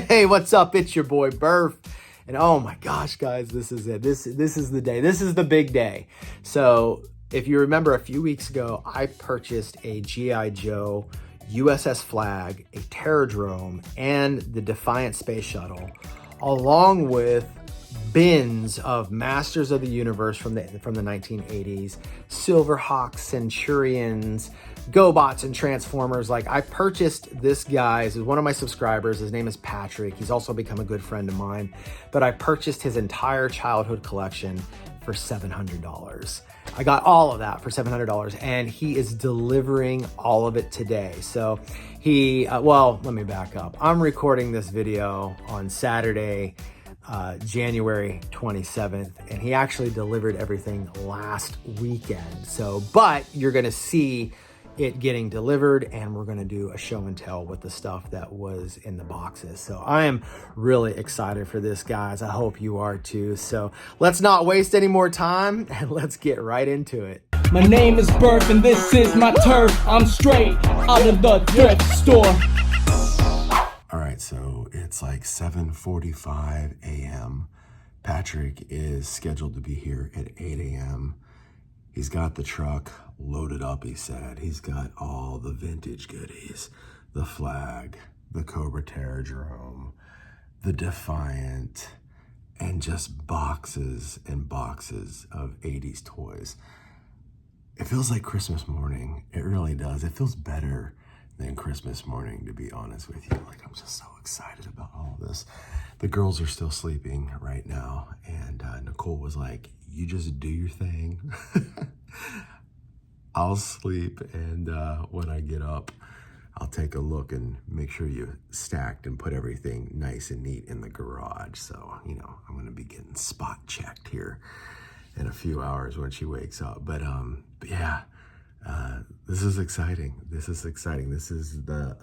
Hey, what's up? It's your boy Burf. And oh my gosh, guys, this is it. This is the day. This is the big day. So if you remember a few weeks ago, I purchased a G.I. Joe USS Flag, a Terradrome, and the Defiant Space Shuttle, along with bins of Masters of the Universe from the 1980s, Silverhawks, Centurions, GoBots, and Transformers. Like, I purchased this guy. This is one of my subscribers. His name is Patrick. He's also become a good friend of mine. But I purchased his entire childhood collection for $700. I got all of that for $700, and he is delivering all of it today. So he, well, let me back up. I'm recording this video on Saturday, January 27th, and he actually delivered everything last weekend. So, but you're gonna see it getting delivered, and we're gonna do a show and tell with the stuff that was in the boxes. So I am really excited for this, guys. I hope you are too. So let's not waste any more time and let's get right into it. My name is Burf and this is my turf. I'm straight out of the thrift store. All right, so it's like 7:45 a.m. Patrick is scheduled to be here at 8 a.m. He's got the truck loaded up, he said. He's got all the vintage goodies, the Flag, the Cobra Terradrome, the Defiant, and just boxes and boxes of 80s toys. It feels like Christmas morning. It really does. It feels better than Christmas morning, to be honest with you. Like, I'm just so excited about all this. The girls are still sleeping right now, and Nicole was like, you just do your thing. I'll sleep, and when I get up, I'll take a look and make sure you stacked and put everything nice and neat in the garage. So, you know, I'm gonna be getting spot checked here in a few hours when she wakes up. But yeah, this is exciting. This is exciting. This is the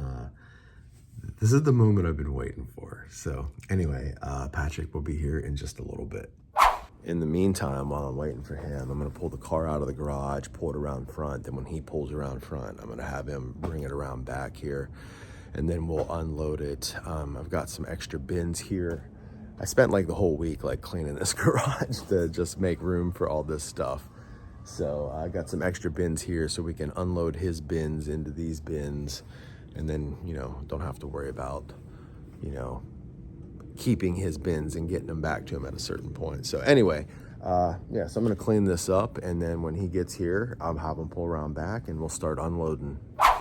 moment I've been waiting for. So anyway, Patrick will be here in just a little bit. In the meantime, while I'm waiting for him, I'm gonna pull the car out of the garage, pull it around front, and when he pulls around front, I'm gonna have him bring it around back here, and then we'll unload it. I've got some extra bins here. I spent like the whole week like cleaning this garage to just make room for all this stuff. So I got some extra bins here so we can unload his bins into these bins, and then, you know, don't have to worry about, you know, keeping his bins and getting them back to him at a certain point. So anyway, yeah, so I'm gonna clean this up, and then when he gets here, I'll have him pull around back and we'll start unloading. All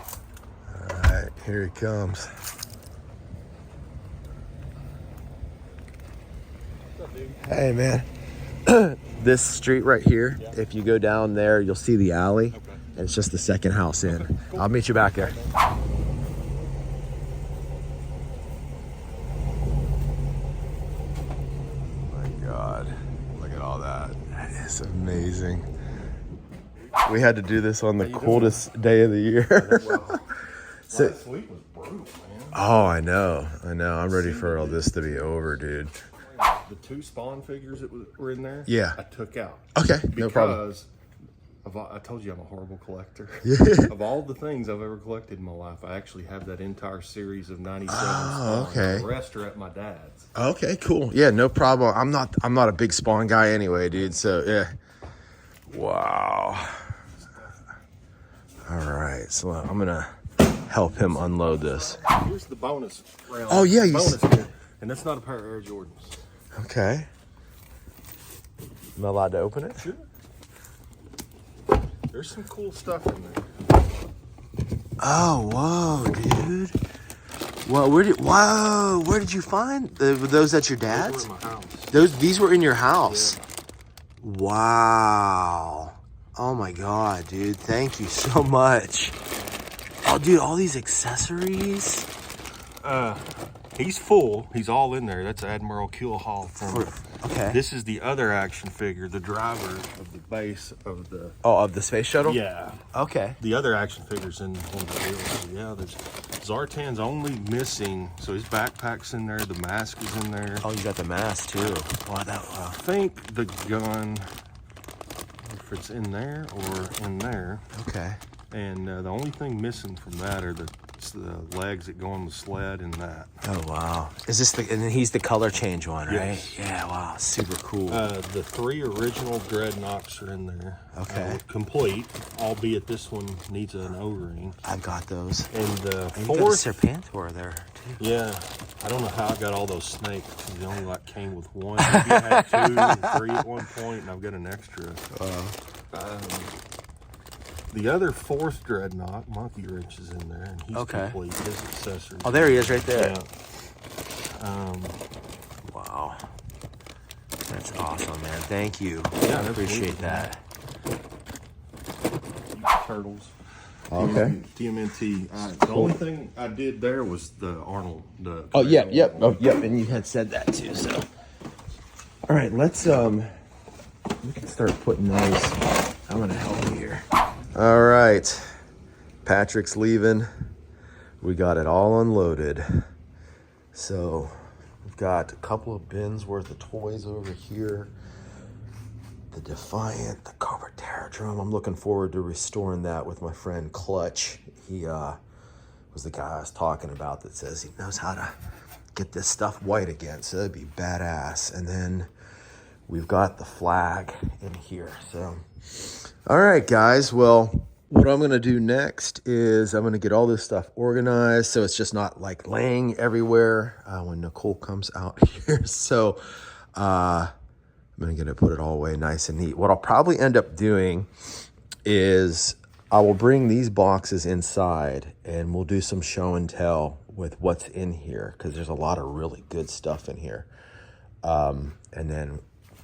right, here he comes. What's up, dude? Hey, man. This street right here, yeah. If you go down there, you'll see the alley, okay. And it's just the second house in. Okay, cool. I'll meet you back there. It's amazing. We had to do this on the coldest day of the year. So, last week was brutal, man. Oh, I know. I'm ready for all this to be over, dude. The two spawn figures that were in there, yeah, I took out. Okay, no problem. Because I told you I'm a horrible collector. Yeah. Of all the things I've ever collected in my life, I actually have that entire series of 97 Oh, spawns. okay. The rest are at my dad's. Okay, cool. Yeah, no problem. I'm not a big spawn guy anyway, dude. So yeah. Wow. All right, so I'm gonna help him unload this. Here's the bonus round. Oh yeah, bonus kit, and that's not a pair of Air Jordans. Okay. Am I allowed to open it? Sure. There's some cool stuff in there. Oh, whoa, dude. Well, where did you find those at your dad's? Those were in my house. These were in your house. Yeah. Wow. Oh my God, dude. Thank you so much. Oh, dude, all these accessories. He's full. He's all in there. That's Admiral Keelhaul from. Okay. This is the other action figure, the driver of the base of the. Oh, of the space shuttle? Yeah. Okay. The other action figures in one of the deals. Yeah, there's Zartan's only missing. So his backpack's in there. The mask is in there. Oh, you got the mask too. Wow, I think the gun, if it's in there or in there. Okay. And the only thing missing from that are the It's the legs that go on the sled and that. Oh, wow. Is this the, and then he's the color change one, right? Yes. Yeah, wow, super cool. The 3 original dreadnoughts are in there. Okay. Complete, albeit this one needs an O-ring. I've got those. And the And you got a 4th, Serpentor there, too. yeah, I don't know how I got all those snakes. They only like came with 1. Maybe I had 2 or 3 at one point, and I've got an extra. The other 4th dreadnought, Monkey Wrench, is in there, and he's complete. His accessories. Oh, there he is, right there. Yeah. Wow. That's awesome, man. Thank you. Yeah, I appreciate that. Turtles. Okay. TMNT. The only thing I did there was the Arnold. Oh, yeah, yep. Oh, yep. And you had said that too, so. All right, let's, we can start putting those. I'm going to help you here. All right. Patrick's leaving. We got it all unloaded. So we've got a couple of bins worth of toys over here. The Defiant, the Cobra Terradrome. I'm looking forward to restoring that with my friend Clutch. He was the guy I was talking about that says he knows how to get this stuff white again. So that'd be badass. And then we've got the flag in here. So, all right, guys. Well, what I'm going to do next is I'm going to get all this stuff organized so it's just not like laying everywhere when Nicole comes out here. So, I'm going to put it all away nice and neat. What I'll probably end up doing is I will bring these boxes inside and we'll do some show and tell with what's in here because there's a lot of really good stuff in here. And then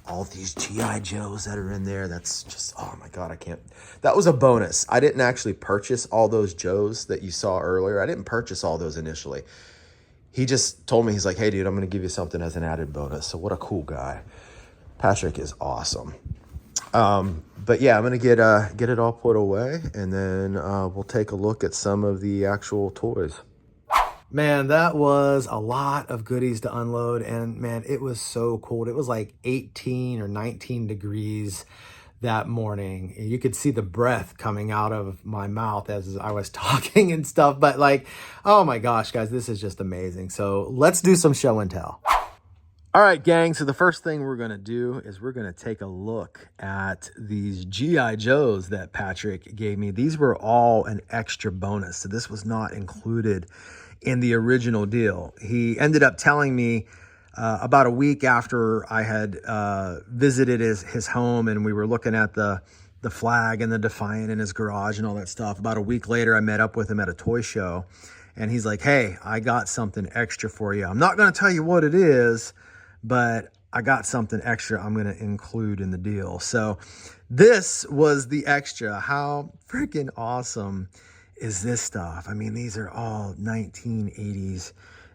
all these G.I. Joes that are in there, that's just, oh my God, I can't. That was a bonus. I didn't actually purchase all those Joes that you saw earlier. I didn't purchase all those initially. He just told me, he's like, hey dude, I'm going to give you something as an added bonus. So what a cool guy. Patrick is awesome. But yeah, I'm going to get it all put away and then we'll take a look at some of the actual toys. Man, that was a lot of goodies to unload, and man, it was so cold. It was like 18 or 19 degrees that morning. You could see the breath coming out of my mouth as I was talking and stuff, but like, oh my gosh, guys, this is just amazing. So let's do some show and tell. All right, gang, so the first thing we're going to do is we're going to take a look at these G.I. Joes that Patrick gave me. These were all an extra bonus, so this was not included in the original deal. He ended up telling me about a week after I had visited his home and we were looking at the flag and the Defiant in his garage and all that stuff. About a week later, I met up with him at a toy show and he's like, hey, I got something extra for you. I'm not going to tell you what it is, but I got something extra I'm going to include in the deal. So this was the extra. How freaking awesome is this stuff? I mean, these are all 1980s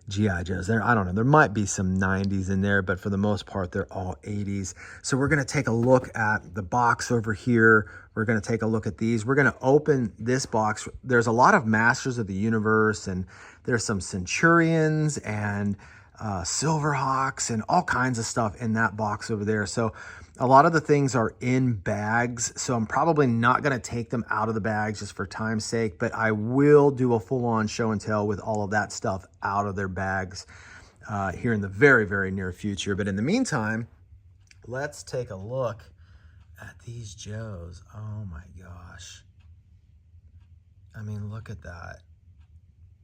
G.I. Joes. I don't know, there might be some 90s in there, but for the most part, they're all 80s. So we're going to take a look at the box over here. We're going to take a look at these. We're going to open this box. There's a lot of Masters of the Universe, and there's some Centurions and Silverhawks and all kinds of stuff in that box over there. So a lot of the things are in bags, so I'm probably not going to take them out of the bags just for time's sake, but I will do a full-on show and tell with all of that stuff out of their bags here in the very, very near future. But in the meantime, let's take a look at these Joes. Oh my gosh. I mean, look at that.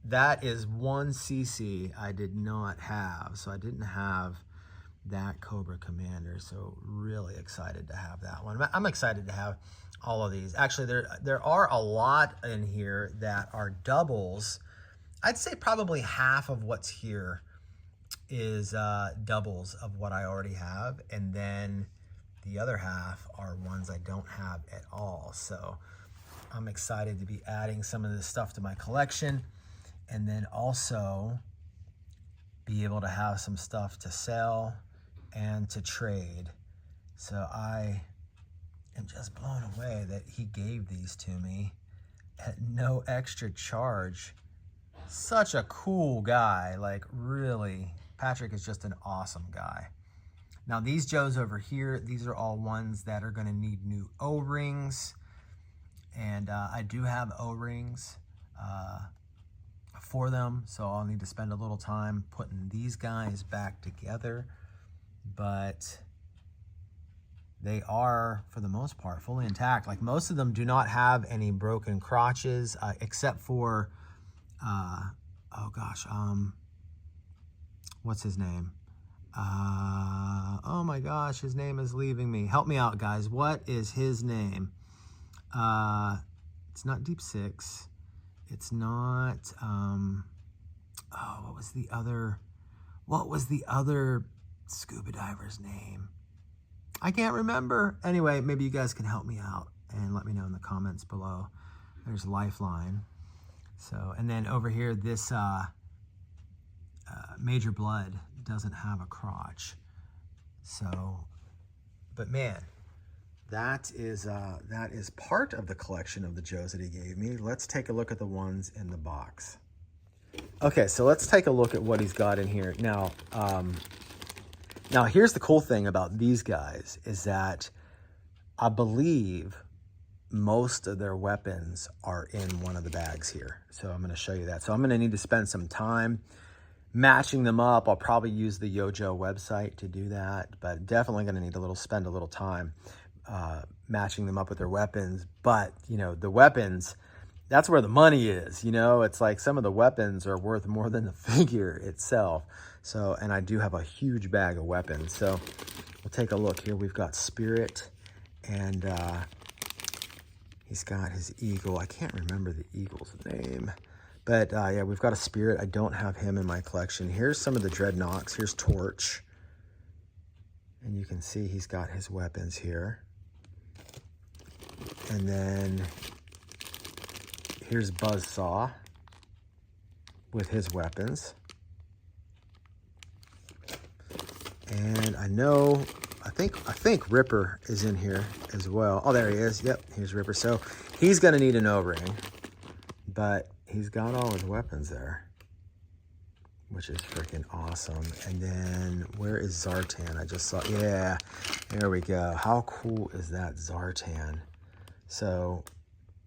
That is one CC I did not have, so I didn't have that Cobra Commander, so really excited to have that one. I'm excited to have all of these. Actually, there are a lot in here that are doubles. I'd say probably half of what's here is doubles of what I already have, and then the other half are ones I don't have at all. So I'm excited to be adding some of this stuff to my collection, and then also be able to have some stuff to sell and to trade. So I am just blown away that he gave these to me at no extra charge. Such a cool guy. Like, really, Patrick is just an awesome guy. Now these Joes over here, these are all ones that are going to need new O-rings, and I do have O-rings. for them. So I'll need to spend a little time putting these guys back together. But they are, for the most part, fully intact. Like, most of them do not have any broken crotches, except for, oh gosh, what's his name? Oh my gosh, his name is leaving me. Help me out, guys. What is his name? It's not Deep Six. It's not, oh, what was the other scuba diver's name? I can't remember. Anyway, maybe you guys can help me out and let me know in the comments below. There's Lifeline. So, and then over here, this Major Blood doesn't have a crotch. So, but man, that is part of the collection of the Joes that he gave me. Let's take a look at the ones in the box. Okay, so let's take a look at what he's got in here. Now, here's the cool thing about these guys is that I believe most of their weapons are in one of the bags here. So I'm going to show you that. So I'm going to need to spend some time matching them up. I'll probably use the Yojo website to do that, but definitely going to need spend a little time matching them up with their weapons. But, you know, the weapons, that's where the money is. You know, it's like some of the weapons are worth more than the figure itself. So, and I do have a huge bag of weapons. So we'll take a look here. We've got Spirit, and he's got his eagle. I can't remember the eagle's name, but yeah, we've got a Spirit. I don't have him in my collection. Here's some of the Dreadnoks. Here's Torch, and you can see he's got his weapons here. And then here's Buzzsaw with his weapons. And I think Ripper is in here as well. Oh, there he is. Yep, here's Ripper. So he's going to need an O-ring, but he's got all his weapons there, which is freaking awesome. And then where is Zartan? I just saw, yeah, there we go. How cool is that Zartan? So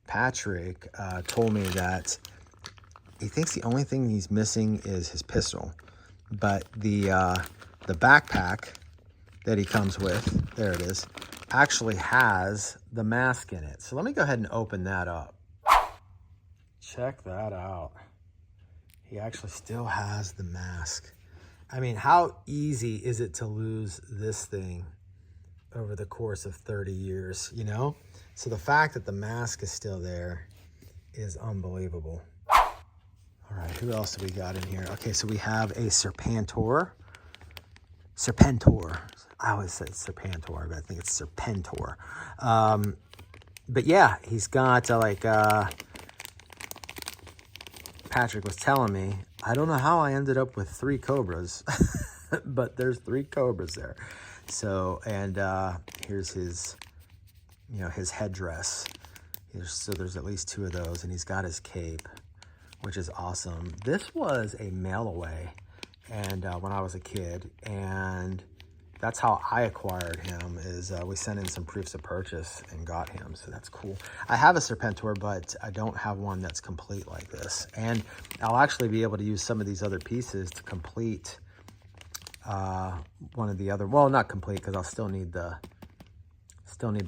Patrick told me that he thinks the only thing he's missing is his pistol, but the backpack that he comes with, there it is, actually has the mask in it. So let me go ahead and open that up. Check that out. He actually still has the mask. I mean, how easy is it to lose this thing over the course of 30 years, you know? So the fact that the mask is still there is unbelievable. All right, who else do we got in here? Okay, so we have a Serpentor. I always say Serpentor, but I think it's Serpentor. But yeah, he's got Patrick was telling me, I don't know how I ended up with 3 Cobras, but there's 3 Cobras there. So, and here's his, you know, his headdress. So there's at least 2 of those, and he's got his cape, which is awesome. This was a mail away, and when I was a kid, and that's how I acquired him, is we sent in some proofs of purchase and got him, so that's cool. I have a Serpentor, but I don't have one that's complete like this, and I'll actually be able to use some of these other pieces to complete one of the other, well, not complete, because I'll still need the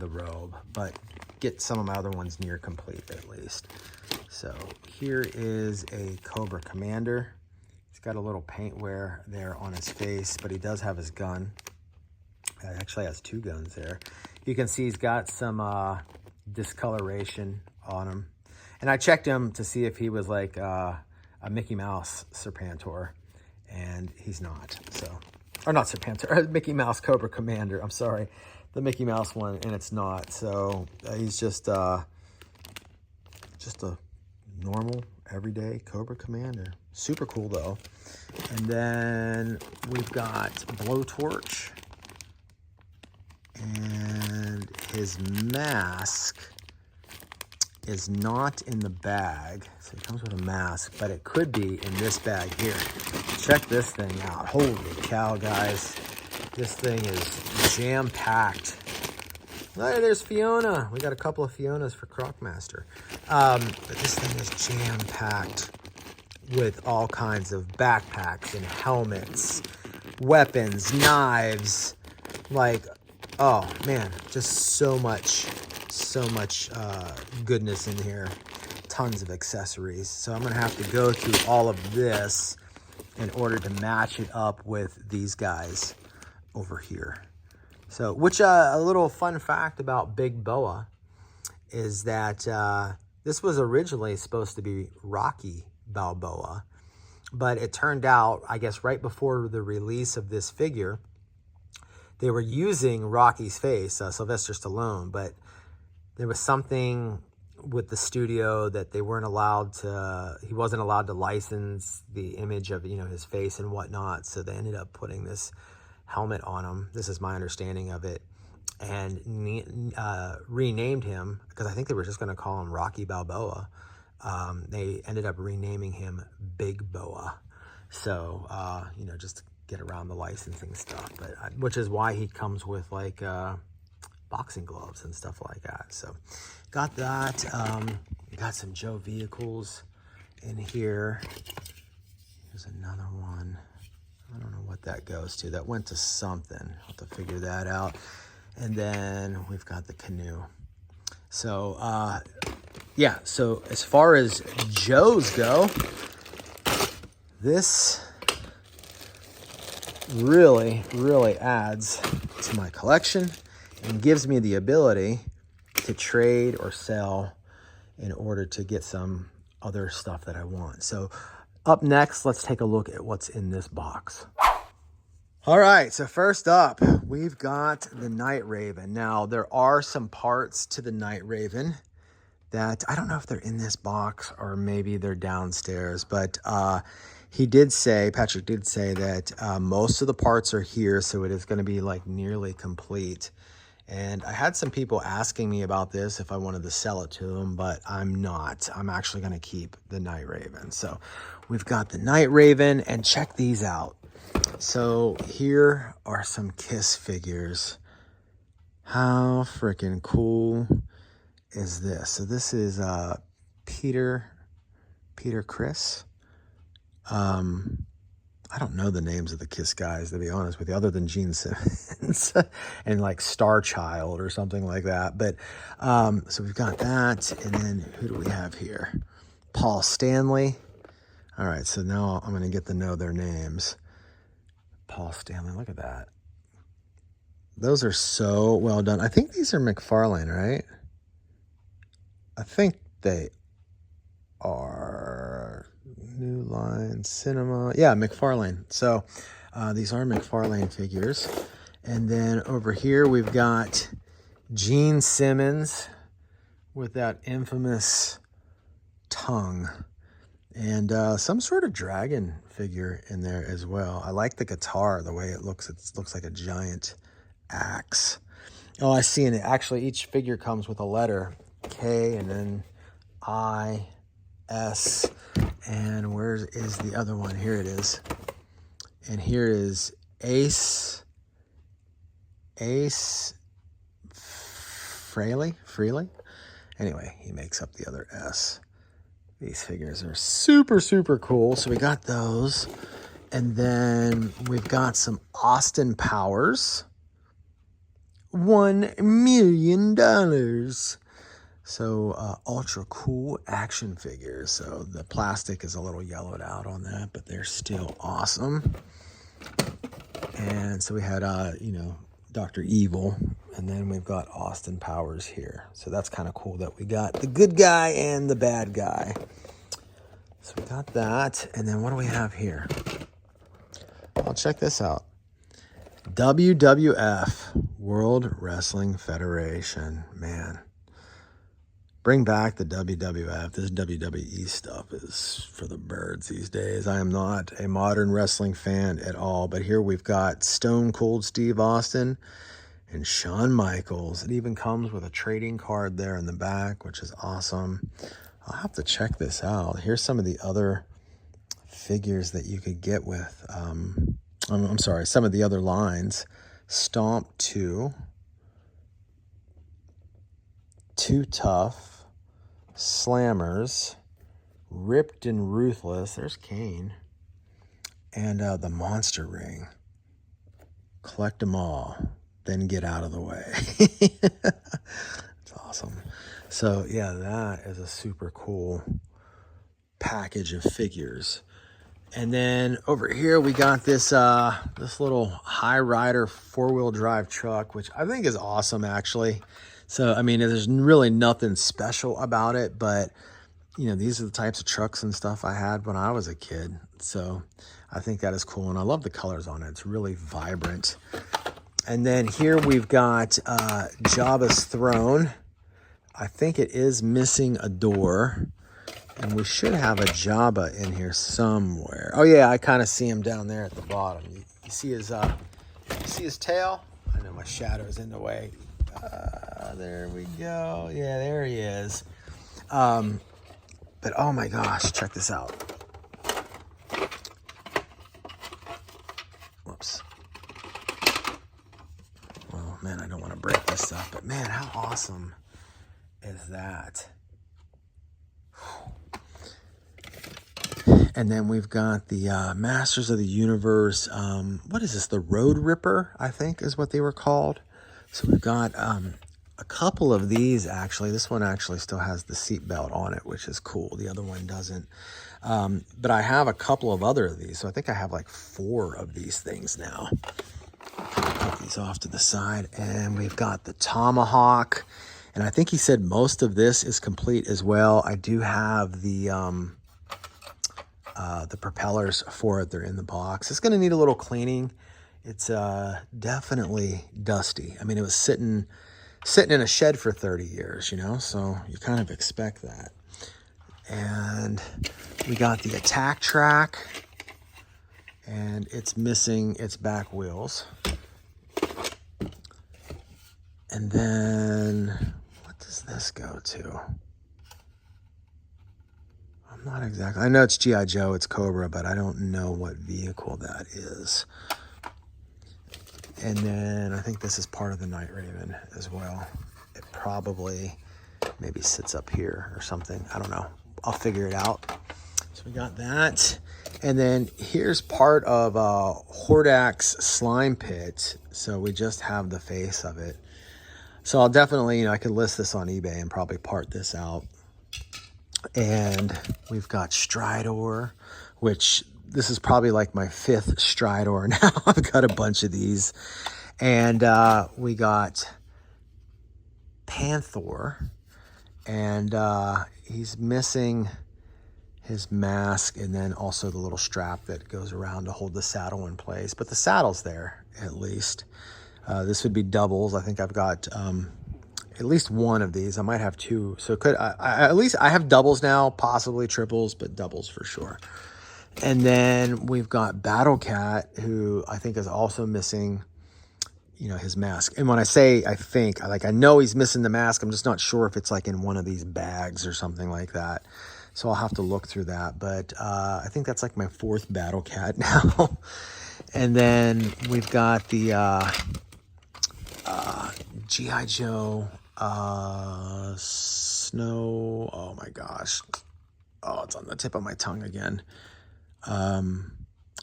robe, but get some of my other ones near complete at least. So here is a Cobra Commander. He's got a little paint wear there on his face, but he does have his gun. He actually has 2 guns there. You can see he's got some discoloration on him. And I checked him to see if he was like a Mickey Mouse Serpentor, and he's not. So, or not Serpentor, Mickey Mouse Cobra Commander. I'm sorry, the Mickey Mouse one, and it's not. So he's just a normal, everyday Cobra Commander. Super cool though. And then we've got Blowtorch, and his mask is not in the bag. So it comes with a mask, but it could be in this bag here. Check this thing out. Holy cow, guys. This thing is jam-packed. Oh, there's Fiona. We got a couple of Fionas for Crocmaster. But this thing is jam-packed with all kinds of backpacks and helmets, weapons, knives, like, oh man, just so much goodness in here. Tons of accessories. So I'm gonna have to go through all of this in order to match it up with these guys over here. So, which a little fun fact about Big Boa is that this was originally supposed to be Rocky Balboa, but it turned out, I guess right before the release of this figure, they were using Rocky's face, Sylvester Stallone, but there was something with the studio that they weren't allowed to, he wasn't allowed to license the image of, you know, his face and whatnot. So they ended up putting this helmet on him. This is my understanding of it. And renamed him, because I think they were just going to call him Rocky Balboa. They ended up renaming him Big Boa. So, you know, just to get around the licensing stuff, but which is why he comes with like boxing gloves and stuff like that. So got that. Got some Joe vehicles in here. Here's another one. I don't know what that goes to. That went to something. I'll have to figure that out. And then we've got the canoe. So yeah, so as far as Joes go, this really adds to my collection and gives me the ability to trade or sell in order to get some other stuff that I want. So up next, let's take a look at what's in this box. All right, so first up, we've got the Night Raven. Now, there are some parts to the Night Raven that I don't know if they're in this box or maybe they're downstairs, but he did say, Patrick did say that most of the parts are here, so it is going to be like nearly complete. And I had some people asking me about this if I wanted to sell it to them, but I'm not. I'm actually going to keep the Night Raven. So we've got the Night Raven, and check these out. So here are some Kiss figures. How freaking cool is this? So this is Peter Criss. I don't know the names of the Kiss guys, to be honest with you, other than Gene Simmons and like Star Child or something like that. But so we've got that. And then who do we have here? Paul Stanley. All right, so now I'm going to get to know their names. Paul Stanley, look at that. Those are so well done. I think these are McFarlane, right? I think they are. New Line Cinema. Yeah, McFarlane. So these are McFarlane figures. And then over here we've got Gene Simmons with that infamous tongue. And some sort of dragon figure in there as well. I like the guitar, the way it looks. It looks like a giant axe. Oh, I see. And actually each figure comes with a letter. K and then I, S, and where is the other one? Here it is. And here is Ace Frehley. Anyway, he makes up the other S. These figures are super cool. So we got those. And then we've got some Austin Powers. $1 million. So ultra cool action figures. So the plastic is a little yellowed out on that, but they're still awesome. And so we had, you know, Dr. Evil, and then we've got Austin Powers here. So that's kind of cool that we got the good guy and the bad guy. So we got that. And then what do we have here? Well, check this out. WWF, World Wrestling Federation. Man. Bring back the WWF. This WWE stuff is for the birds these days. I am not a modern wrestling fan at all, but here we've got Stone Cold Steve Austin and Shawn Michaels. It even comes with a trading card there in the back, which is awesome. I'll have to check this out. Here's some of the other figures that you could get with, I'm sorry, some of the other lines. Stomp 2, Too Tough, Slammers, Ripped and Ruthless. There's Kane. And the Monster Ring. Collect them all, then get out of the way. It's awesome. So yeah, that is a super cool package of figures. And then over here we got this this little High Rider 4-wheel drive truck, which I think is awesome actually. So I mean, there's really nothing special about it, but you know, these are the types of trucks and stuff I had when I was a kid. So I think that is cool, and I love the colors on it. It's really vibrant. And then here we've got Jabba's throne. I think it is missing a door. And we should have a Jabba in here somewhere. Oh yeah, I kind of see him down there at the bottom. You see his tail? I know my shadow's in the way. There we go. Yeah, there he is. But oh my gosh, check this out. Whoops. Well, man, I don't want to break this stuff, but man, how awesome is that? And then we've got the Masters of the Universe. What is this? The Road Ripper, I think is what they were called. So we've got a couple of these actually. This one actually still has the seatbelt on it, which is cool. The other one doesn't. But I have a couple of other of these. So I think I have like 4 of these things now. Put these off to the side. And we've got the Tomahawk. And I think he said most of this is complete as well. I do have the propellers for it. They're in the box. It's going to need a little cleaning. It's definitely dusty. I mean, it was sitting in a shed for 30 years, you know, so you kind of expect that. And we got the attack track, and it's missing its back wheels. And then what does this go to? I'm not exactly, I know it's G.I. Joe, it's Cobra, but I don't know what vehicle that is. And then I think this is part of the Night Raven as well. It probably maybe sits up here or something. I don't know. I'll figure it out. So we got that. And then here's part of Hordak's slime pit. So we just have the face of it. So I'll definitely, you know, I could list this on eBay and probably part this out. And we've got Stridor, which this is probably like my 5th Stridor now. I've got a bunch of these. And we got Panther. And he's missing his mask and then also the little strap that goes around to hold the saddle in place. But the saddle's there, at least. This would be doubles. I think I've got at least one of these. I might have 2. So could at least I have doubles now, possibly triples, but doubles for sure. And then we've got Battle Cat, who I think is also missing, you know, his mask. And when I say I think, I know he's missing the mask. I'm just not sure if it's like in one of these bags or something like that. So I'll have to look through that. But I think that's like my 4th Battle Cat now. And then we've got the G.I. Joe Snow. Oh my gosh. Oh, it's on the tip of my tongue again.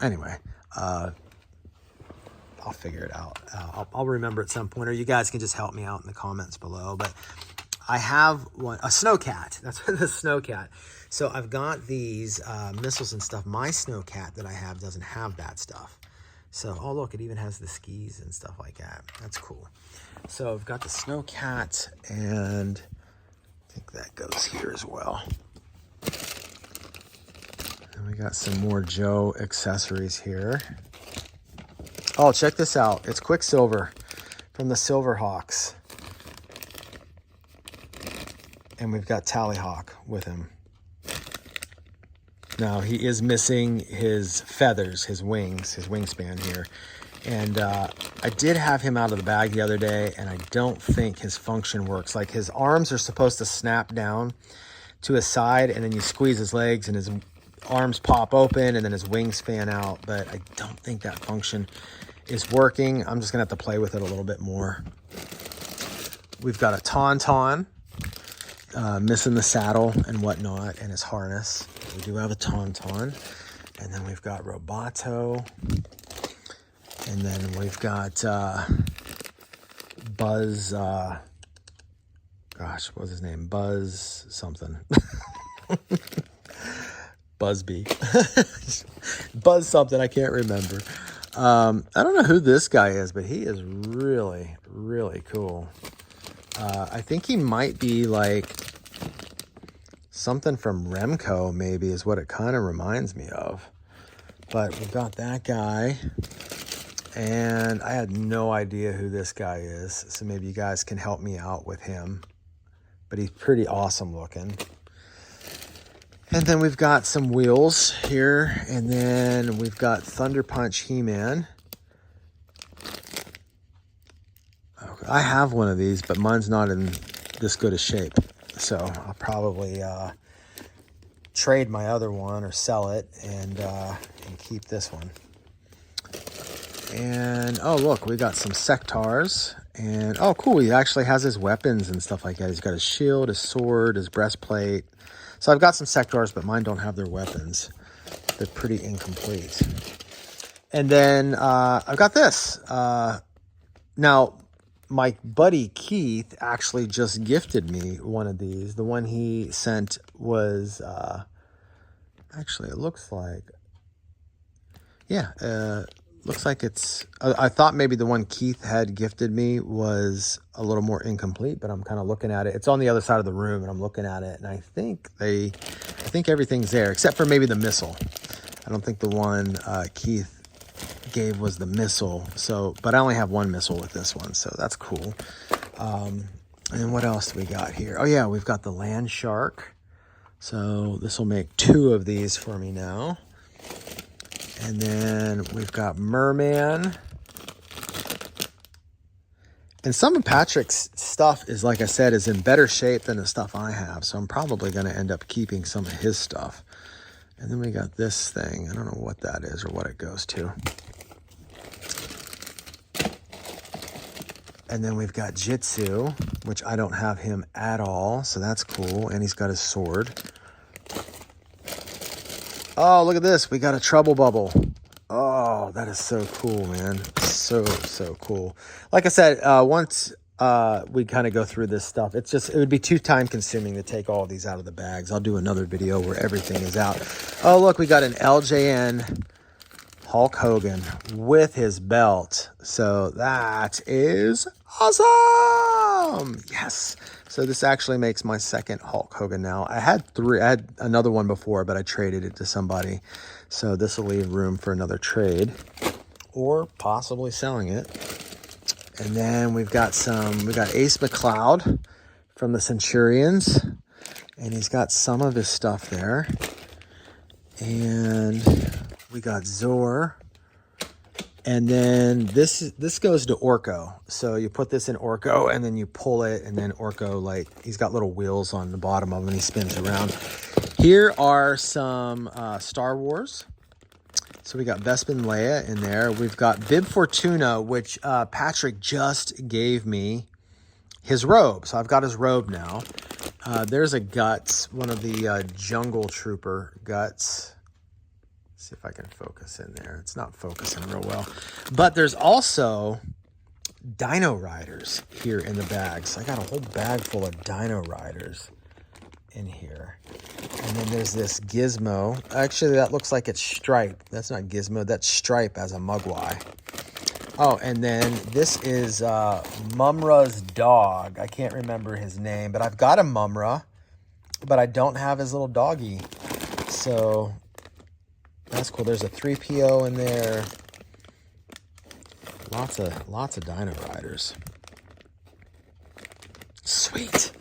Anyway, I'll figure it out. I'll remember at some point, or you guys can just help me out in the comments below. But I have one, a Snowcat. That's the Snowcat. So I've got these missiles and stuff. My Snowcat that I have doesn't have that stuff. So, oh look, it even has the skis and stuff like that. That's cool. So I've got the Snowcat, and I think that goes here as well. And we got some more Joe accessories here. Oh, check this out. It's Quicksilver from the Silverhawks. And we've got Tallyhawk with him. Now, he is missing his feathers, his wings, his wingspan here. And I did have him out of the bag the other day, and I don't think his function works. Like, his arms are supposed to snap down to his side, and then you squeeze his legs, and his arms pop open, and then his wings fan out. But I don't think that function is working. I'm just going to have to play with it a little bit more. We've got a Tauntaun, missing the saddle and whatnot, and his harness. we do have a Tauntaun. And then we've got Roboto. And then we've got Buzz, gosh, what was his name? Buzz something. Buzzbee. Buzz something, I can't remember. I don't know who this guy is, but he is really, really cool. I think he might be like something from Remco, maybe, is what it kind of reminds me of. But we've got that guy. And I had no idea who this guy is, so maybe you guys can help me out with him. But he's pretty awesome looking. And then we've got some wheels here, and then we've got Thunder Punch He-Man. Okay, I have one of these, but mine's not in this good a shape. So I'll probably trade my other one or sell it and keep this one. And, oh, look, we got some Sectars. And, oh, cool, he actually has his weapons and stuff like that. He's got his shield, his sword, his breastplate. So I've got some Sectars, but mine don't have their weapons. They're pretty incomplete. And then I've got this. Now, my buddy Keith actually just gifted me one of these. The one he sent was, actually, it looks like, yeah, looks like it's, I thought maybe the one Keith had gifted me was a little more incomplete, but I'm kind of looking at it. It's on the other side of the room, and I'm looking at it, and I think everything's there, except for maybe the missile. I don't think the one Keith gave was the missile. So, but I only have one missile with this one, so that's cool. And what else do we got here? Oh yeah, we've got the Land Shark. So this will make 2 of these for me now. And then we've got Merman. And some of Patrick's stuff is, like I said, is in better shape than the stuff I have. So I'm probably going to end up keeping some of his stuff. And then we got this thing. I don't know what that is or what it goes to. And then we've got Jitsu, which I don't have him at all. So that's cool. And he's got his sword. Oh, look at this. We got a Trouble Bubble. Oh, that is so cool, man. So cool. Like I said, once we kind of go through this stuff, it would be too time consuming to take all of these out of the bags. I'll do another video where everything is out. Oh, look, we got an LJN Hulk Hogan with his belt. So that is awesome. Yes. So this actually makes my second Hulk Hogan now. I had 3. I had another one before, but I traded it to somebody. So this will leave room for another trade or possibly selling it. And then we got Ace McCloud from the Centurions. And he's got some of his stuff there. And we got Zor. And then this goes to Orko. So you put this in Orko and then you pull it, and then Orko, like, he's got little wheels on the bottom of him and he spins around. Here are some Star Wars. So we got Bespin Leia in there. We've got Bib Fortuna, which Patrick just gave me his robe. So I've got his robe now. There's a Guts, one of the Jungle Trooper Guts. See if I can focus in there. It's not focusing real well. But there's also Dino Riders here in the bag. So I got a whole bag full of Dino Riders in here. And then there's this Gizmo. Actually, that looks like it's Stripe. That's not Gizmo. That's Stripe as a Mugwai. Oh, and then this is Mumra's dog. I can't remember his name, but I've got a Mumra, but I don't have his little doggy. So that's cool. There's a 3PO in there. Lots of Dino Riders. Sweet.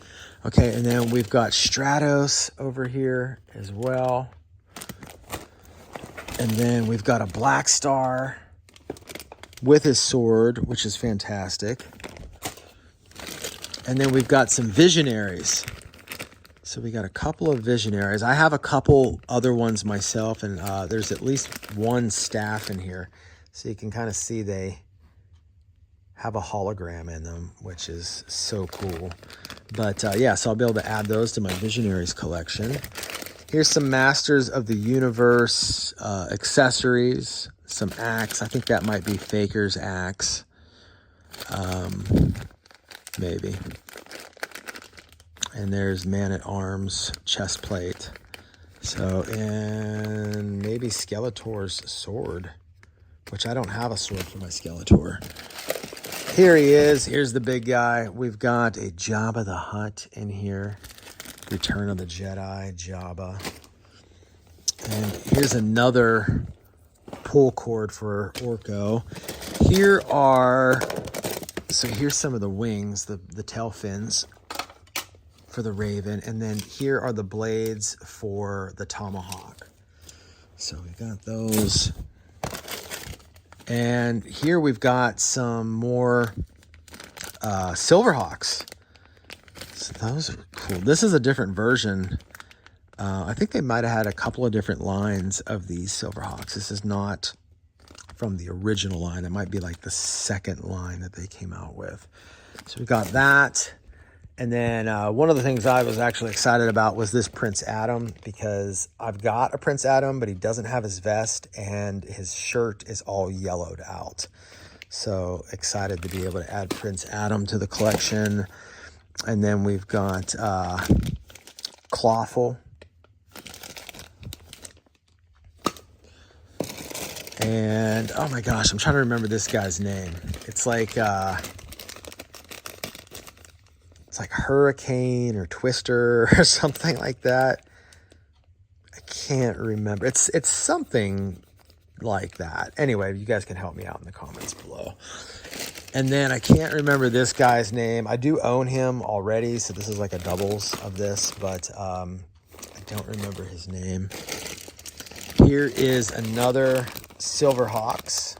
Okay, and then we've got Stratos over here as well. And then we've got a Black Star with his sword, which is fantastic. And then we've got some Visionaries. So we got a couple of Visionaries. I have a couple other ones myself, and there's at least one staff in here. So you can kind of see they have a hologram in them, which is so cool. But yeah, so I'll be able to add those to my Visionaries collection. Here's some Masters of the Universe accessories, some axe. I think that might be Faker's axe. Maybe. And there's Man-at-Arms chest plate. So, and maybe Skeletor's sword, which I don't have a sword for my Skeletor. Here he is. Here's the big guy. We've got a Jabba the Hutt in here. Return of the Jedi, Jabba. And here's another pull cord for Orko. Here's some of the wings, the tail fins for the Raven. And then here are the blades for the Tomahawk. So we've got those. And here we've got some more Silverhawks. So those are cool. This is a different version. I think they might have had a couple of different lines of these Silverhawks. This is not from the original line. It might be like the second line that they came out with. So we got that. And then one of the things I was actually excited about was this Prince Adam, because I've got a Prince Adam, but he doesn't have his vest and his shirt is all yellowed out. So excited to be able to add Prince Adam to the collection. And then we've got Clawful. And, oh my gosh, I'm trying to remember this guy's name. It's like Hurricane or Twister or something like that. I can't remember. It's something like that. Anyway, you guys can help me out in the comments below. And then I can't remember this guy's name. I do own him already, so this is like a doubles of this, but I don't remember his name. Here is another Silverhawks.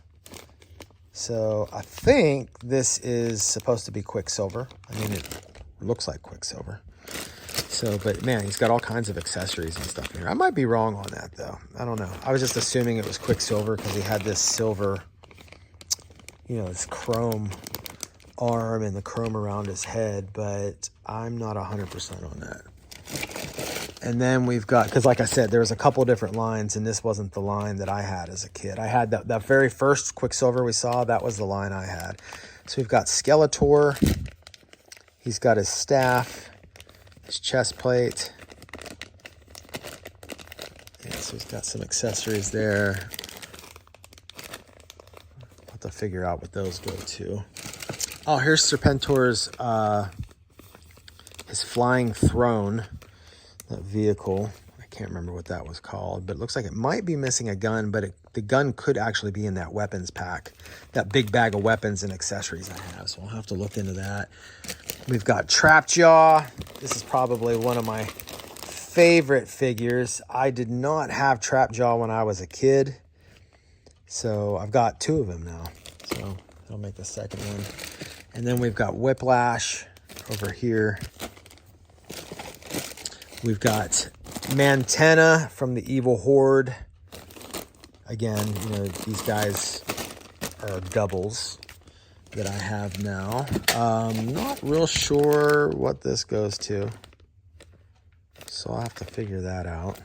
So I think this is supposed to be Quicksilver. I mean, it looks like Quicksilver. So, but man, he's got all kinds of accessories and stuff in here. I might be wrong on that though. I don't know. I was just assuming it was Quicksilver because he had this silver, you know, this chrome arm and the chrome around his head, but I'm not 100% on that. And then we've got, because like I said, there was a couple different lines, and this wasn't the line that I had as a kid. I had that very first Quicksilver we saw, that was the line I had. So we've got Skeletor. He's got his staff, his chest plate. Yeah, so he's got some accessories there. I'll have to figure out what those go to. Oh, here's Serpentor's, his flying throne. That vehicle, I can't remember what that was called, but it looks like it might be missing a gun, but the gun could actually be in that weapons pack, that big bag of weapons and accessories I have, so I'll have to look into that. We've got Trapjaw. This is probably one of my favorite figures. I did not have Trapjaw when I was a kid, so I've got two of them now, so I'll make the second one. And then we've got Whiplash over here. We've got Mantena from the Evil Horde. Again, you know, these guys are doubles that I have now. Not real sure what this goes to, so I'll have to figure that out.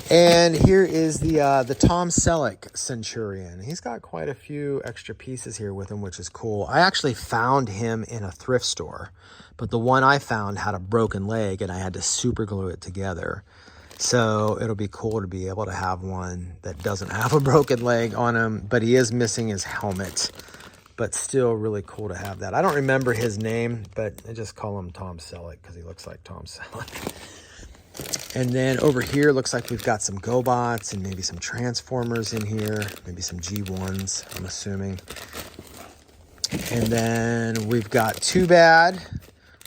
And here is the Tom Selleck Centurion. He's got quite a few extra pieces here with him, which is cool. I actually found him in a thrift store, but the one I found had a broken leg and I had to super glue it together. So it'll be cool to be able to have one that doesn't have a broken leg on him, but he is missing his helmet. But still really cool to have that. I don't remember his name, but I just call him Tom Selleck because he looks like Tom Selleck. And then over here, looks like we've got some GoBots and maybe some Transformers in here. Maybe some G1s, I'm assuming. And then we've got Too Bad,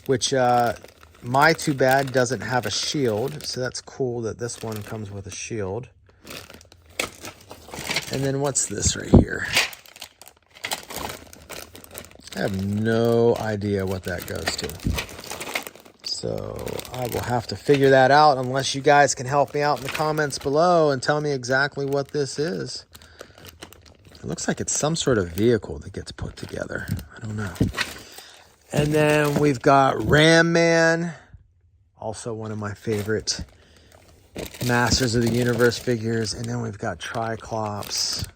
which my Too Bad doesn't have a shield. So that's cool that this one comes with a shield. And then what's this right here? I have no idea what that goes to. So I will have to figure that out unless you guys can help me out in the comments below and tell me exactly what this is. It looks like it's some sort of vehicle that gets put together. I don't know. And then we've got Ram Man. Also one of my favorite Masters of the Universe figures. And then we've got Triclops.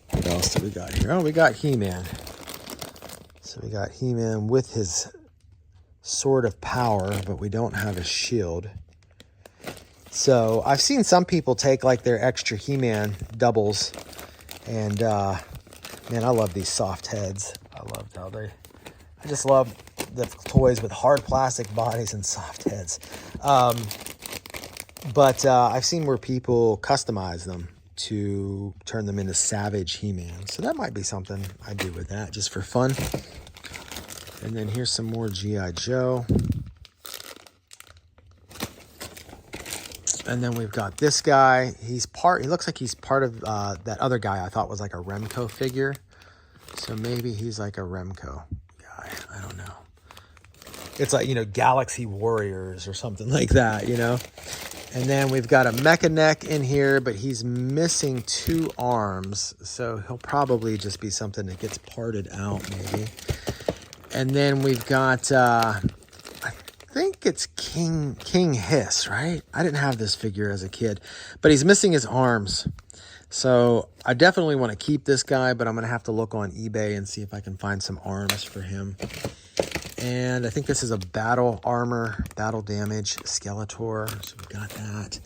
What else do we got here? Oh, we got He-Man. So we got He-Man with his Sword of Power, but we don't have his shield. So I've seen some people take like their extra He-Man doubles, and man, I love these soft heads. I just love the toys with hard plastic bodies and soft heads. But I've seen where people customize them to turn them into Savage He-Man. So that might be something I do with that just for fun. And then here's some more G.I. Joe. And then we've got this guy. He looks like he's part of that other guy I thought was like a Remco figure. So maybe he's like a Remco guy. I don't know. It's like, you know, Galaxy Warriors or something like that, you know. And then we've got a Mechanic in here, but he's missing 2 arms. So he'll probably just be something that gets parted out maybe. And then we've got, I think it's King Hiss, right? I didn't have this figure as a kid, but he's missing his arms. So I definitely want to keep this guy, but I'm going to have to look on eBay and see if I can find some arms for him. And I think this is a battle armor, battle damage Skeletor. So we got that.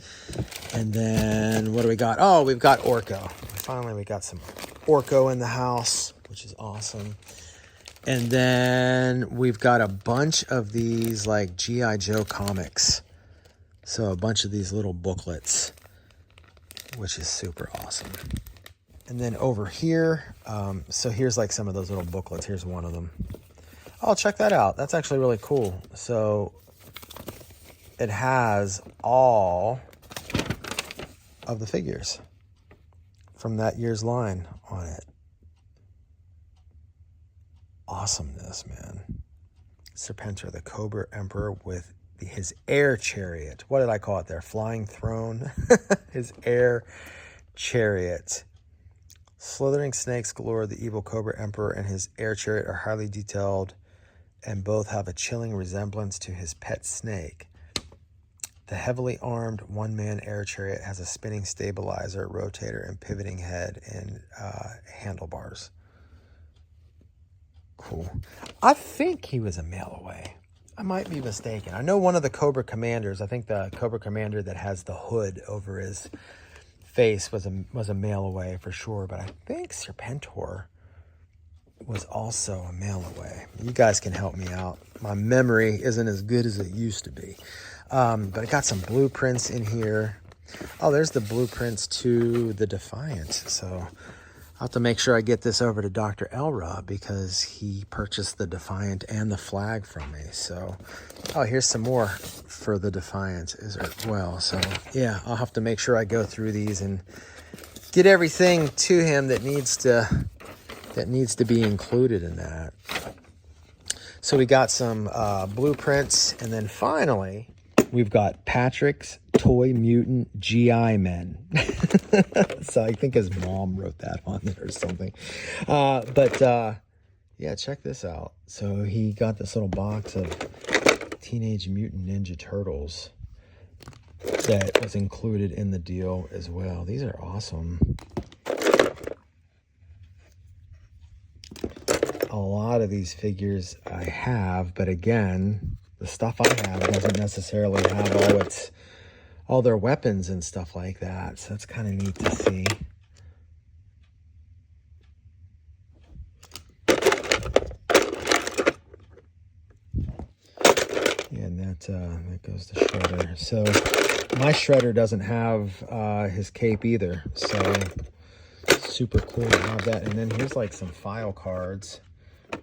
And then what do we got? Oh, we've got Orko. Finally, we got some Orko in the house, which is awesome. And then we've got a bunch of these like G.I. Joe comics. So a bunch of these little booklets, which is super awesome. And then over here, so here's like some of those little booklets. Here's one of them. Oh, check that out. That's actually really cool. So it has all of the figures from that year's line on it. Awesomeness, man. Serpentor, the Cobra Emperor with his air chariot. What did I call it there? Flying throne? His air chariot. Slithering snakes galore, the evil Cobra Emperor and his air chariot are highly detailed and both have a chilling resemblance to his pet snake. The heavily armed one-man air chariot has a spinning stabilizer, rotator, and pivoting head and handlebars. Cool. I think he was a mail away. I might be mistaken. I know one of the Cobra Commanders, I think the Cobra Commander that has the hood over his face was a mail away for sure, but I think Serpentor was also a mail away. You guys can help me out. My memory isn't as good as it used to be. But I got some blueprints in here. Oh, there's the blueprints to the Defiant. So I'll have to make sure I get this over to Dr. Elra because he purchased the Defiant and the flag from me. So, oh, here's some more for the Defiant as well. So yeah, I'll have to make sure I go through these and get everything to him that needs to be included in that. So we got some blueprints, and then finally we've got Patrick's Toy Mutant GI Men. So I think his mom wrote that on there or something. Yeah, check this out. So he got this little box of Teenage Mutant Ninja Turtles that was included in the deal as well. These are awesome. A lot of these figures I have, but again, the stuff I have doesn't necessarily have all their weapons and stuff like that. So that's kind of neat to see. And that goes to Shredder. So my Shredder doesn't have his cape either. So super cool to have that. And then here's like some file cards.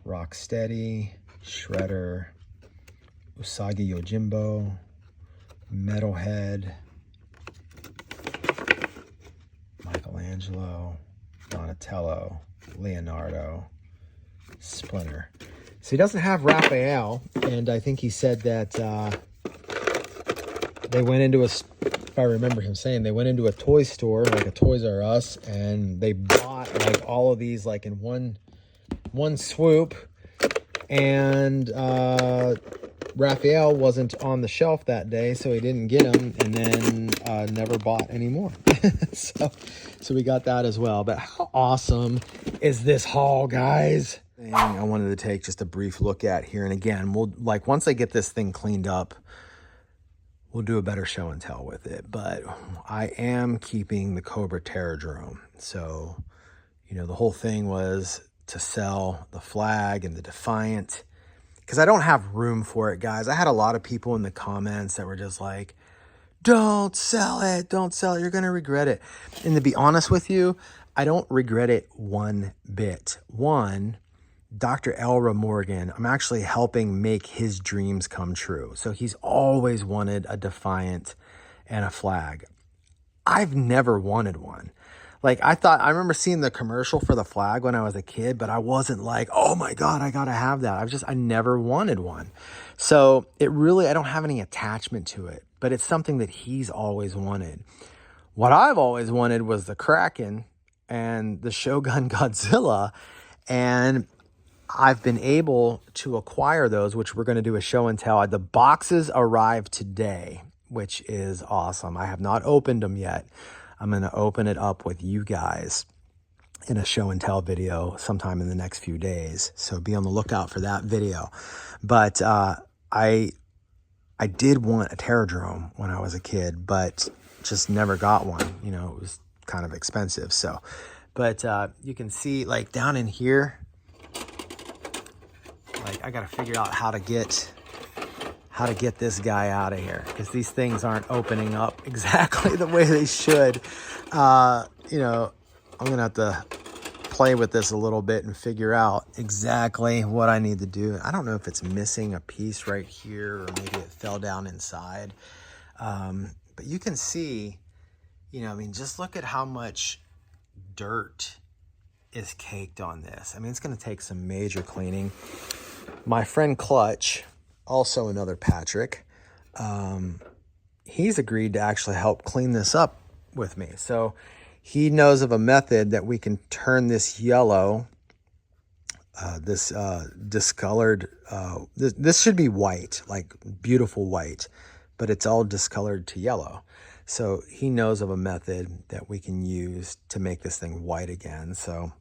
Rocksteady, Shredder, Usagi Yojimbo, Metalhead, Michelangelo, Donatello, Leonardo, Splinter. So he doesn't have Raphael, and I think he said that they went into if I remember him saying, they went into a toy store, like a Toys R Us, and they bought like all of these like in one swoop, And Raphael wasn't on the shelf that day, so he didn't get them, and then never bought any more. so we got that as well. But how awesome is this haul, guys? I wanted to take just a brief look at here, and again, we'll once I get this thing cleaned up, we'll do a better show and tell with it. But I am keeping the Cobra Terradrome. So, you know, the whole thing was to sell the Flag and the Defiant, because I don't have room for it, guys. I had a lot of people in the comments that were just like, don't sell it, don't sell it, you're gonna regret it. And to be honest with you, I don't regret it one bit. One, Dr. Elra Morgan, I'm actually helping make his dreams come true. So he's always wanted a Defiant and a Flag. I've never wanted one. Like, I remember seeing the commercial for the Flag when I was a kid, but I wasn't like, oh my God, I gotta have that. I never wanted one. So I don't have any attachment to it, but it's something that he's always wanted. What I've always wanted was the Kraken and the Shogun Godzilla, and I've been able to acquire those, which we're going to do a show and tell. The boxes arrived today, which is awesome. I have not opened them yet. I'm going to open it up with you guys in a show and tell video sometime in the next few days. So be on the lookout for that video. But I did want a Terradrome when I was a kid, but just never got one. You know, it was kind of expensive. So, but you can see like down in here, like I got to figure out how to get this guy out of here, because these things aren't opening up exactly the way they should. You know, I'm gonna have to play with this a little bit and figure out exactly what I need to do. I don't know if it's missing a piece right here, or maybe it fell down inside. But you can see, you know, I mean, just look at how much dirt is caked on this. I mean, it's gonna take some major cleaning. My friend Clutch, also another Patrick, he's agreed to actually help clean this up with me. So he knows of a method that we can turn this yellow, this discolored, this should be white, like beautiful white, but it's all discolored to yellow. So he knows of a method that we can use to make this thing white again. So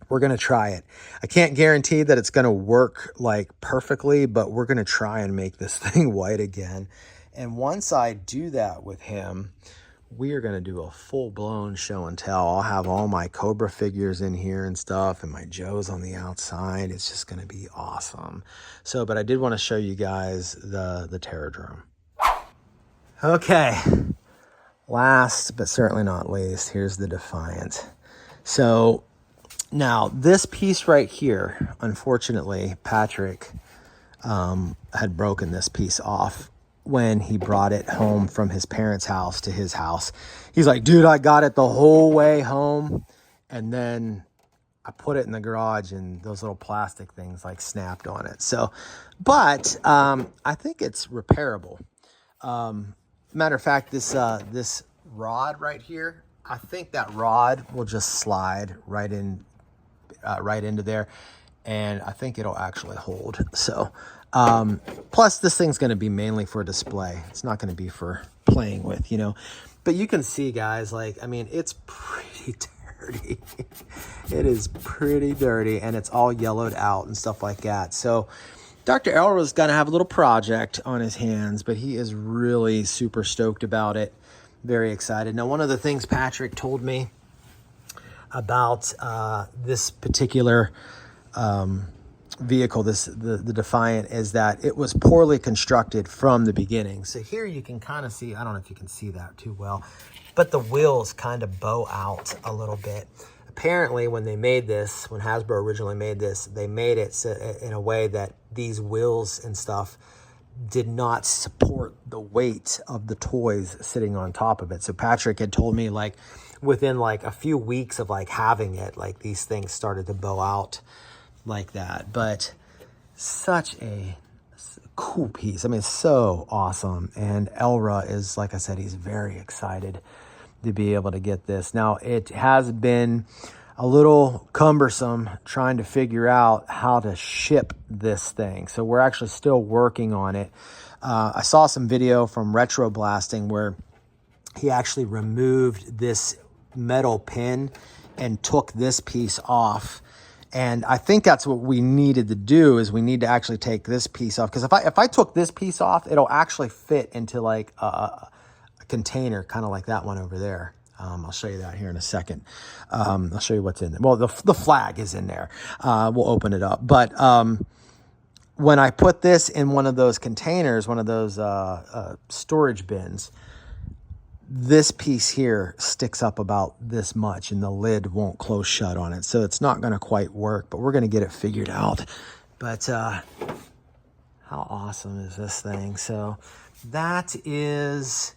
we're going to try it. I can't guarantee that it's going to work like perfectly, but we're going to try and make this thing white again. And once I do that with him, we are going to do a full-blown show and tell. I'll have all my Cobra figures in here and stuff, and my Joes on the outside. It's just going to be awesome. So, but I did want to show you guys the Terradrome. Okay. Last, but certainly not least, here's the Defiant. So now this piece right here, unfortunately, Patrick had broken this piece off when he brought it home from his parents' house to his house. He's like, dude, I got it the whole way home, and then I put it in the garage and those little plastic things like snapped on it. So, but I think it's repairable. Matter of fact, this rod right here, I think that rod will just slide right into there, and I think it'll actually hold. So plus this thing's going to be mainly for display. It's not going to be for playing with, you know. But you can see, guys, like, I mean, it's pretty dirty. It is pretty dirty, and it's all yellowed out and stuff like that. So Dr. Elra's going to have a little project on his hands, but he is really super stoked about it. Very excited. Now, one of the things Patrick told me about this particular vehicle, the Defiant, is that it was poorly constructed from the beginning. So here you can kind of see, I don't know if you can see that too well, but the wheels kind of bow out a little bit. Apparently, when they made this, when Hasbro originally made this, they made it so, in a way that these wheels and stuff did not support the weight of the toys sitting on top of it. So Patrick had told me, like, within like a few weeks of like having it, like these things started to bow out like that. But such a cool piece. I mean, it's so awesome. And Elra is, like I said, he's very excited to be able to get this. Now, it has been a little cumbersome trying to figure out how to ship this thing. So we're actually still working on it. I saw some video from Retro Blasting where he actually removed this metal pin and took this piece off. And I think that's what we needed to do, is we need to actually take this piece off. Because if I took this piece off, it'll actually fit into like a container, kind of like that one over there. I'll show you that here in a second. I'll show you what's in there. Well, the flag is in there. We'll open it up. But when I put this in one of those containers, one of those storage bins, this piece here sticks up about this much and the lid won't close shut on it. So it's not going to quite work, but we're going to get it figured out. But how awesome is this thing? So that is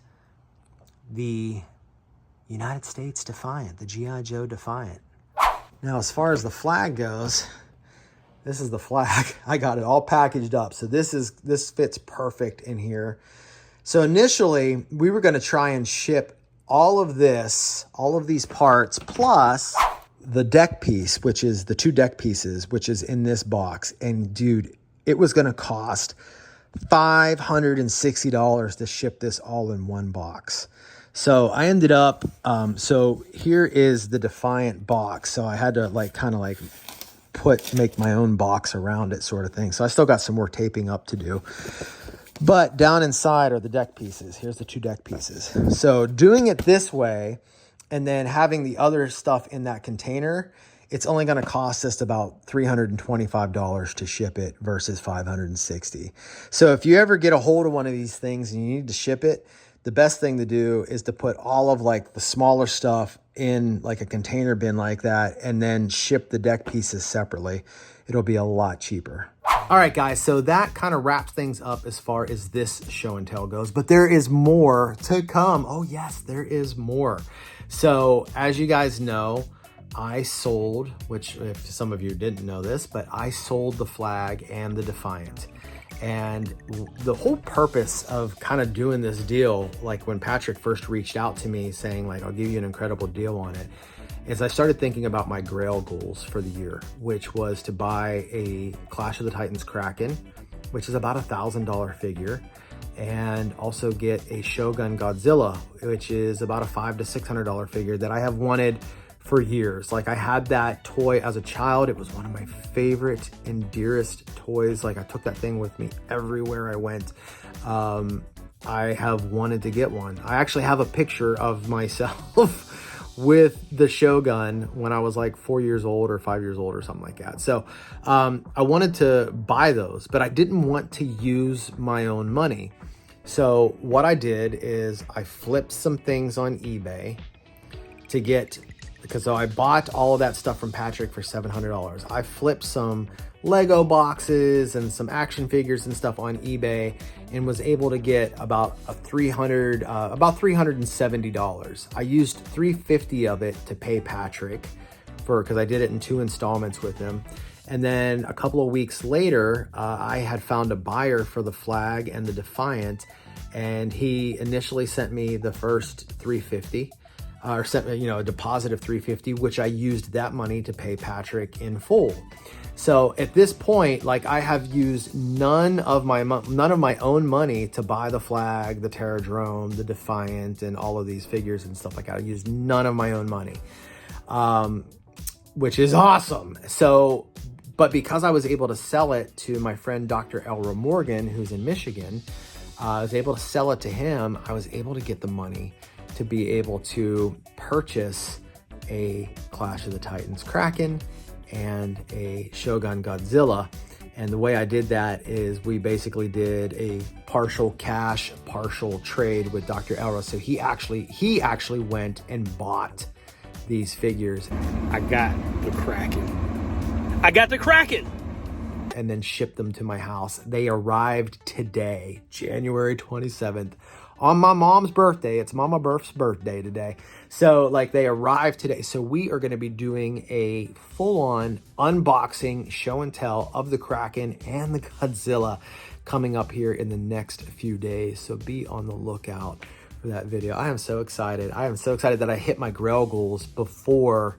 the United States Defiant, the G.I. Joe Defiant. Now, as far as the flag goes, this is the flag. I got it all packaged up. So this fits perfect in here. So initially, we were going to try and ship all of these parts, plus the deck piece, which is the 2 deck pieces, which is in this box. And dude, it was going to cost $560 to ship this all in one box. So I ended up, so here is the Defiant box. So I had to make my own box around it, sort of thing. So I still got some more taping up to do. But down inside are the deck pieces. Here's the 2 deck pieces. So doing it this way and then having the other stuff in that container, it's only going to cost us about $325 to ship it versus $560. So if you ever get a hold of one of these things and you need to ship it, the best thing to do is to put all of like the smaller stuff in like a container bin like that and then ship the deck pieces separately. It'll be a lot cheaper. All right, guys, so that kind of wraps things up as far as this show and tell goes, but there is more to come. Oh yes, there is more. So as you guys know, I sold, which if some of you didn't know this, but I sold the flag and the Defiant. And the whole purpose of kind of doing this deal, like when Patrick first reached out to me saying like, I'll give you an incredible deal on it, is I started thinking about my Grail goals for the year, which was to buy a Clash of the Titans Kraken, which is about $1,000 figure, and also get a Shogun Godzilla, which is about a $500 to $600 figure that I have wanted for years. Like I had that toy as a child. It was one of my favorite and dearest toys. Like I took that thing with me everywhere I went. I have wanted to get one. I actually have a picture of myself with the Shogun when I was like 4 years old or 5 years old or something like that. So I wanted to buy those, but I didn't want to use my own money. So what I did is I flipped some things on eBay to get, because I bought all of that stuff from Patrick for $700. I flipped some Lego boxes and some action figures and stuff on eBay and was able to get about $370. I used $350 of it to pay Patrick because I did it in 2 installments with him. And then a couple of weeks later, I had found a buyer for the flag and the Defiant, and he initially sent me the first $350. Or sent me, a deposit of $350, which I used that money to pay Patrick in full. So at this point, like I have used none of my own money to buy the flag, the Terradrome, the Defiant, and all of these figures and stuff like that. I used none of my own money, which is awesome. So, but because I was able to sell it to my friend Dr. Elra Morgan, who's in Michigan, I was able to sell it to him. I was able to get the money to be able to purchase a Clash of the Titans Kraken and a Shogun Godzilla. And the way I did that is we basically did a partial cash, partial trade with Dr. Elra. So he actually went and bought these figures. I got the Kraken. I got the Kraken! And then shipped them to my house. They arrived today, January 27th. On my mom's birthday. It's Mama Burf's birthday today. So like they arrived today. So we are going to be doing a full-on unboxing show and tell of the Kraken and the Godzilla coming up here in the next few days. So be on the lookout for that video. I am so excited. I am so excited that I hit my Grail goals before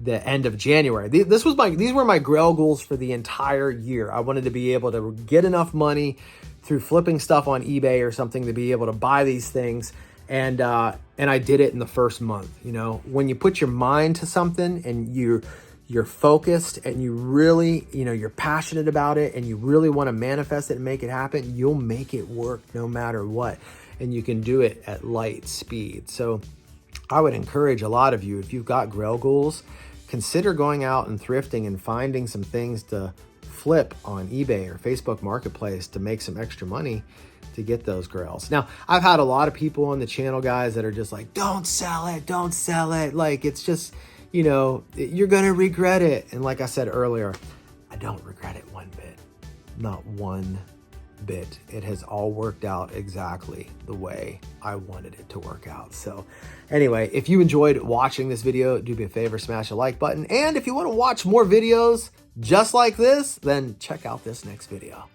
the end of January. These were my grail goals for the entire year. I wanted to be able to get enough money through flipping stuff on eBay or something to be able to buy these things. And I did it in the first month. You know, when you put your mind to something and you're focused and you really, you know, you're passionate about it and you really want to manifest it and make it happen, you'll make it work no matter what. And you can do it at light speed. So I would encourage a lot of you, if you've got grail goals, consider going out and thrifting and finding some things to flip on eBay or Facebook Marketplace to make some extra money to get those grails. Now, I've had a lot of people on the channel, guys, that are just like, don't sell it, don't sell it. Like, it's just, you know, you're going to regret it. And like I said earlier, I don't regret it one bit, not one bit. It has all worked out exactly the way I wanted it to work out. So anyway, if you enjoyed watching this video, do me a favor, smash the like button. And if you want to watch more videos just like this, then check out this next video.